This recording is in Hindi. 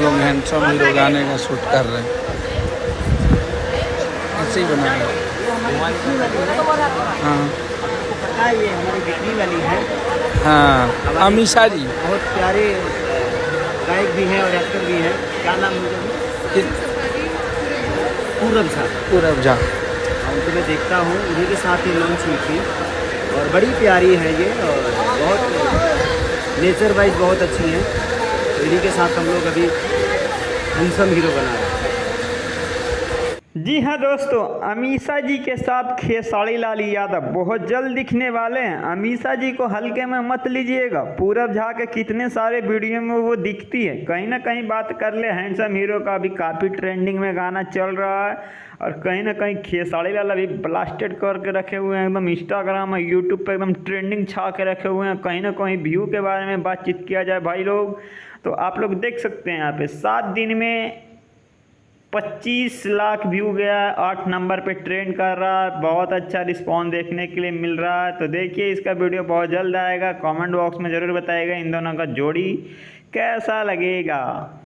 लोग हैंडसम हीरो गाने का शूट कर रहे हैं, ऐसे ही बना रहे हैं। हाँ पता है ये हमारी बिजली वाली है। हाँ, अमीषा जी। बहुत प्यारे गायक भी हैं और एक्टर भी हैं। क्या नाम है उनका? पूरब झा। पूरब झा। उनको मैं देखता हूँ, उन्हीं के साथ ही लॉन्च हुई थी और बड़ी प्यारी है ये, और बहुत नेचर वाइज बहुत अच्छी हैं। तो इन्हीं के साथ हम लोग अभी हैंडसम हीरो बना रहे हैं। जी हाँ दोस्तों, अमीषा जी के साथ खेसारी लाल यादव बहुत जल्द दिखने वाले हैं। अमीषा जी को हल्के में मत लीजिएगा। पूरब झा के कितने सारे वीडियो में वो दिखती है। कहीं ना कहीं बात कर ले हैंडसम हीरो का, भी काफ़ी ट्रेंडिंग में गाना चल रहा है, और कहीं ना कहीं खेसारी लाल अभी ब्लास्टेड करके रखे हुए हैं, एकदम इंस्टाग्राम और यूट्यूब पर एकदम ट्रेंडिंग छा के रखे हुए हैं। कहीं ना कहीं व्यू के बारे में बातचीत किया जाए भाई लोग, तो आप लोग देख सकते हैं यहाँ पे 7 दिन में 25 लाख व्यू गया, 8 नंबर पे ट्रेंड कर रहा है। बहुत अच्छा रिस्पॉन्स देखने के लिए मिल रहा है। तो देखिए, इसका वीडियो बहुत जल्द आएगा। कमेंट बॉक्स में ज़रूर बताइएगा इन दोनों का जोड़ी कैसा लगेगा।